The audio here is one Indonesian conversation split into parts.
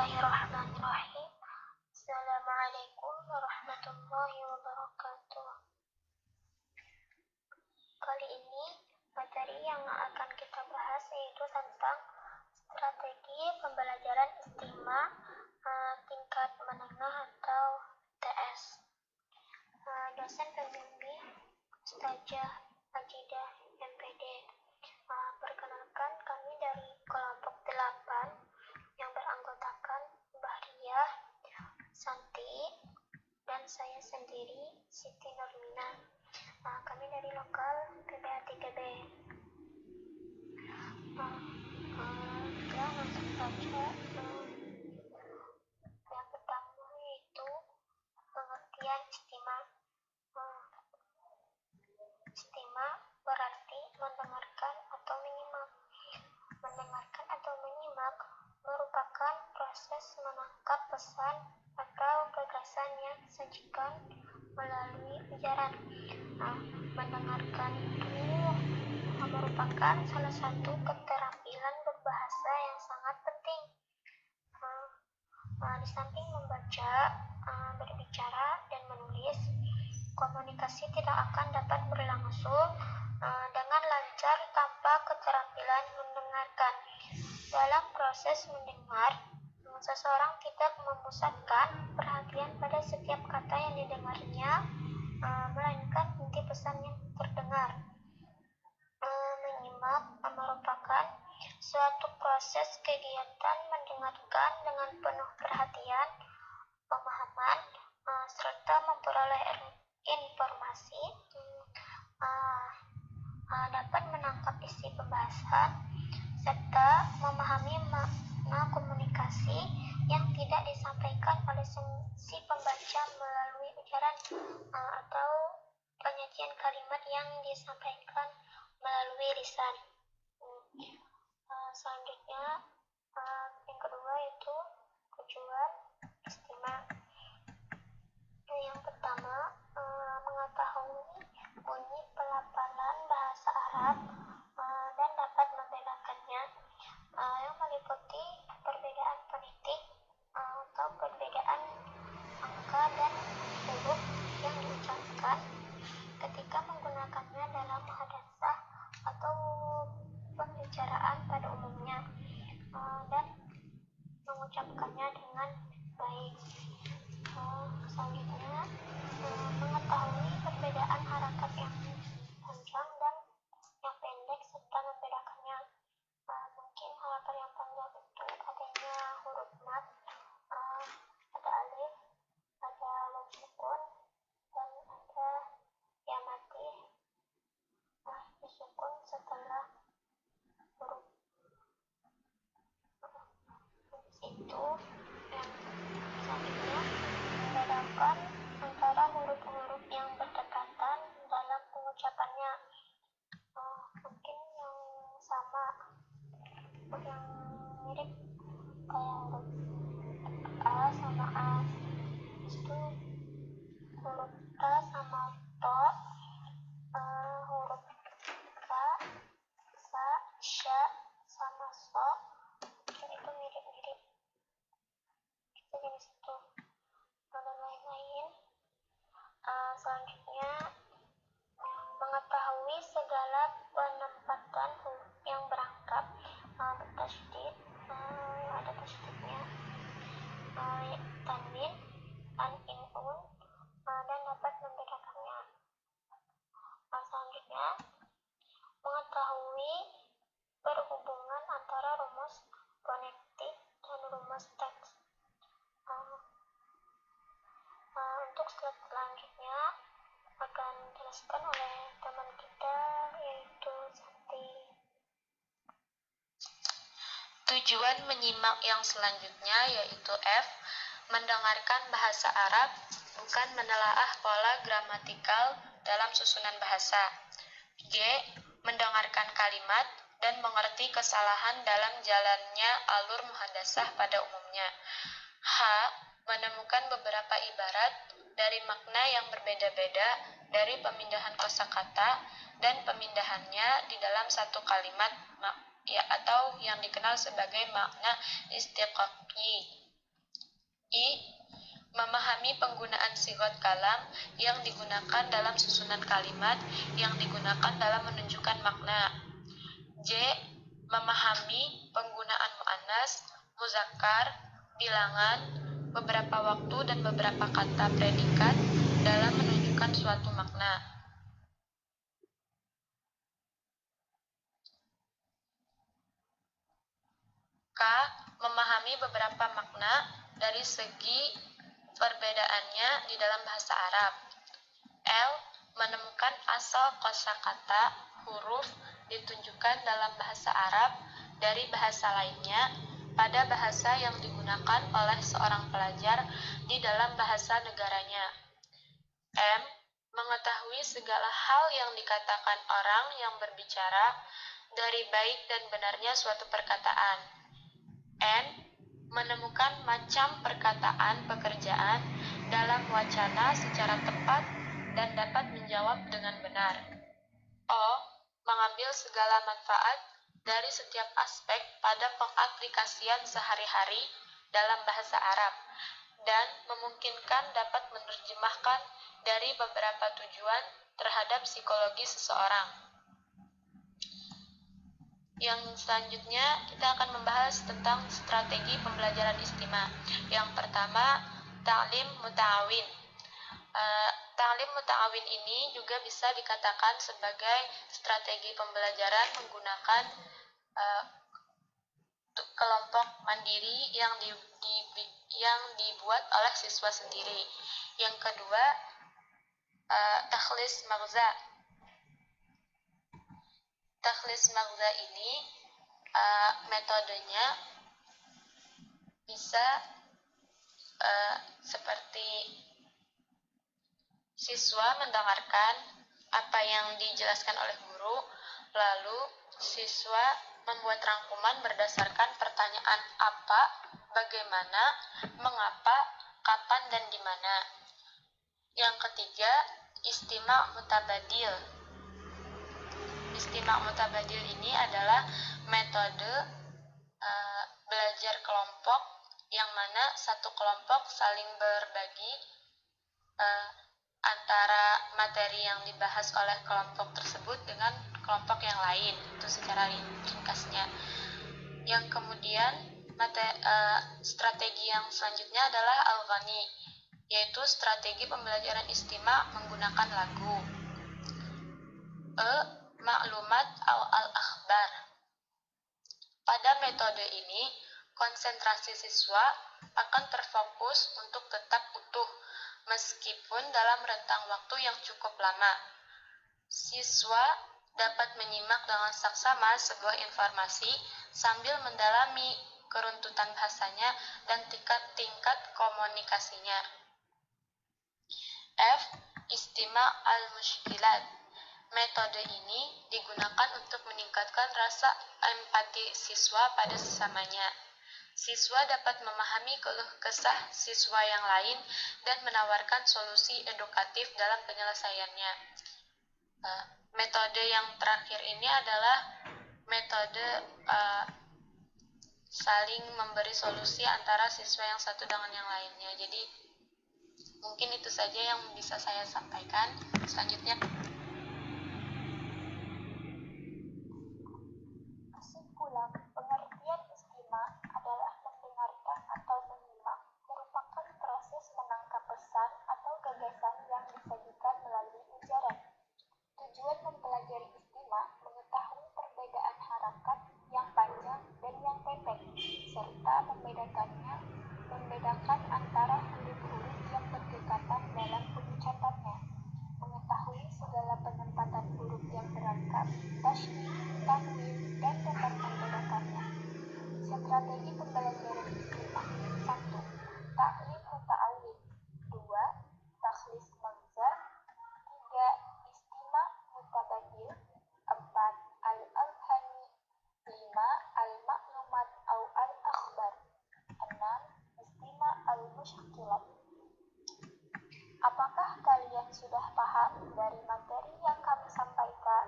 Bismillahirrahmanirrahim. Assalamualaikum warahmatullahi wabarakatuh. Kali ini materi yang akan kita bahas yaitu tentang strategi pembelajaran istimewa tingkat menengah atau TS. Dosen pembimbing Ustazah Majidah MPD. Perkenalkan, kami dari kelompok 8 yang beranggotakan Mbah Riyah, Santi, dan saya sendiri, Siti Nurmina. Kami dari lokal PPA 3B. Kita langsung saja. Yang pertama yaitu pengertian istimewa. Istimewa berarti mendengarkan atau menyimak. Mendengarkan atau menyimak merupakan proses menangkap pesan atau gagasan yang disajikan melalui ujaran. Mendengarkan itu merupakan salah satu keterampilan berbahasa yang sangat penting. Di samping membaca, berbicara, dan menulis, komunikasi tidak akan dapat berlangsung dengan lancar tanpa keterampilan mendengarkan. Dalam proses mendengar, seseorang tidak memusatkan perhatian pada setiap kata yang didengarnya, melainkan inti pesan yang terdengar. Menyimak merupakan suatu proses kegiatan mendengarkan dengan penuh perhatian, pemahaman, serta memperoleh informasi, dapat menangkap isi pembahasan, serta memahami makna komunikasi yang tidak disampaikan oleh si pembaca melalui ujaran atau penyajian kalimat yang disampaikan melalui lisan. Selanjutnya, yang kedua yaitu tujuan istimewa. Yang pertama, mengetahui bunyi pelafalan bahasa Arab dan dapat membedakannya, yang meliputi perbedaan fonetik atau perbedaan angka dan huruf yang diucapkan ketika menggunakannya dalam muhadzatsah atau pembicaraan pada umumnya, dan mengucapkannya dengan baik. Selanjutnya, mengetahui perbedaan harakat yang panjang dan yang pendek serta membedakannya. Mungkin harakat yang panjang itu adanya huruf mat, ada alif, ada waw sukun, dan ada ya mati disukun setelah huruf. Itu yang selanjutnya, membedakan antara huruf-huruf yang berdekatan dalam pengucapannya. Mungkin yang sama, yang mirip kayak huruf A sama A, itu huruf K sama To, huruf K, Sa, Sya sama So, itu mirip-mirip jenis itu dan lain-lain. Selanjutnya, mengetahui segala penempatan huruf yang berangkap bertasydid, ada tasydidnya, tanwin, an-in-un, dan dapat membedakannya. Selanjutnya, mengetahui perhubungan antara rumus fonetik dan rumus teks. Untuk slide selanjutnya akan dijelaskan oleh teman kita yaitu Santi. Tujuan menyimak yang selanjutnya yaitu F. Mendengarkan bahasa Arab, bukan menelaah pola gramatikal dalam susunan bahasa. G. Mendengarkan kalimat dan mengerti kesalahan dalam jalannya alur muhadatsah pada umumnya. H. Menemukan beberapa ibarat dari makna yang berbeda-beda dari pemindahan kosakata dan pemindahannya di dalam satu kalimat atau yang dikenal sebagai makna istiqaqi. I. Memahami penggunaan sigot kalam yang digunakan dalam susunan kalimat yang digunakan dalam menunjukkan makna. J. Memahami penggunaan muannas, muzakkar, bilangan, beberapa waktu dan beberapa kata predikat dalam menunjukkan suatu makna. K. Memahami beberapa makna dari segi perbedaannya di dalam bahasa Arab. L. Menemukan asal kosakata huruf ditunjukkan dalam bahasa Arab dari bahasa lainnya pada bahasa yang digunakan oleh seorang pelajar di dalam bahasa negaranya. M. Mengetahui segala hal yang dikatakan orang yang berbicara dari baik dan benarnya suatu perkataan. N. Menemukan macam perkataan pekerjaan dalam wacana secara tepat dan dapat menjawab dengan benar. O. Mengambil segala manfaat dari setiap aspek pada pengaplikasian sehari-hari dalam bahasa Arab dan memungkinkan dapat menerjemahkan dari beberapa tujuan terhadap psikologi seseorang. Yang selanjutnya kita akan membahas tentang strategi pembelajaran istimewa. Yang pertama, ta'lim muta'awin. Ta'lim muta'awin ini juga bisa dikatakan sebagai strategi pembelajaran menggunakan kelompok mandiri yang dibuat oleh siswa sendiri. Yang kedua, takhlis maghza. Takhlis maghza ini metodenya bisa seperti siswa mendengarkan apa yang dijelaskan oleh guru, lalu siswa membuat rangkuman berdasarkan pertanyaan apa, bagaimana, mengapa, kapan, dan di mana. Yang ketiga, istima' mutabadil. Istima' mutabadil ini adalah metode belajar kelompok yang mana satu kelompok saling berbagi antara materi yang dibahas oleh kelompok tersebut dengan kelompok yang lain, itu secara ringkasnya. Yang kemudian strategi yang selanjutnya adalah al-ghani, yaitu strategi pembelajaran istima' menggunakan lagu. Maklumat al-akhbar. Pada metode ini, konsentrasi siswa akan terfokus untuk tetap utuh meskipun dalam rentang waktu yang cukup lama. Siswa dapat menyimak dengan saksama sebuah informasi sambil mendalami keruntutan bahasanya dan tingkat komunikasinya. F. Istima' al-mushkilat. Metode ini digunakan untuk meningkatkan rasa empati siswa pada sesamanya. Siswa dapat memahami keluh kesah siswa yang lain dan menawarkan solusi edukatif dalam penyelesaiannya. Metode yang terakhir ini adalah metode saling memberi solusi antara siswa yang satu dengan yang lainnya. Jadi mungkin itu saja yang bisa saya sampaikan. Selanjutnya, kesimpulan, pengertian istima' adalah mendengarkan atau menyimak, merupakan proses menangkap pesan atau gagasan yang disajikan melalui ujaran. Tujuan mempelajari istima' mengetahui perbedaan harakat yang panjang dan yang pendek, serta membedakan antara huruf-huruf yang berdekatan dalam pengucapannya, mengetahui segala penempatan huruf yang berangkat, tasydid, tanwin, dan dapat membedakannya. Strategi pembelajaran istima'. 1. Ta'lim muta'awin. 2. Takhlis maghza. 3. Istima' mutabadil. 4. Al-Alhani. 5. Al-Maklumat au Al-Akhbar. 6. Istima' al-Mushkilat. Apakah kalian sudah paham dari materi yang kami sampaikan?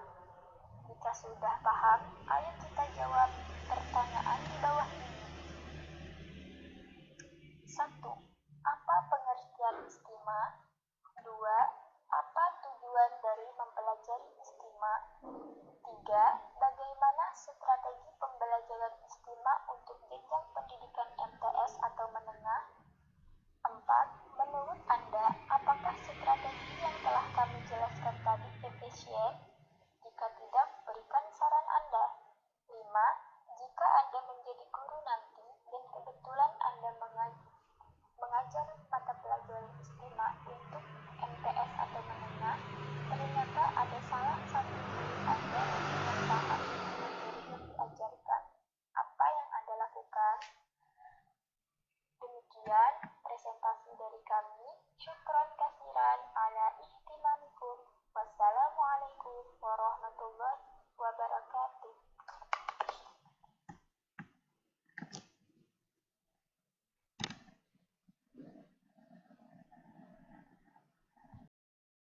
Jika sudah paham, ayo kita jawab pertanyaan di bawah ini. 1. istimewa untuk jenjang pendidikan MTS atau menengah? 4. Menurut Anda, apakah strategi yang telah kami jelaskan tadi efisien? Jika tidak, berikan saran Anda. 5. Jika Anda menjadi guru nanti dan kebetulan Anda mengajar mata pelajaran istimewa untuk MTS atau menengah, ternyata ada salah satu guru Anda yang tidak paham dengan materi yang diajarkan. Apa yang Anda lakukan? Demikian presentasi dari kami. Syukron kasiran.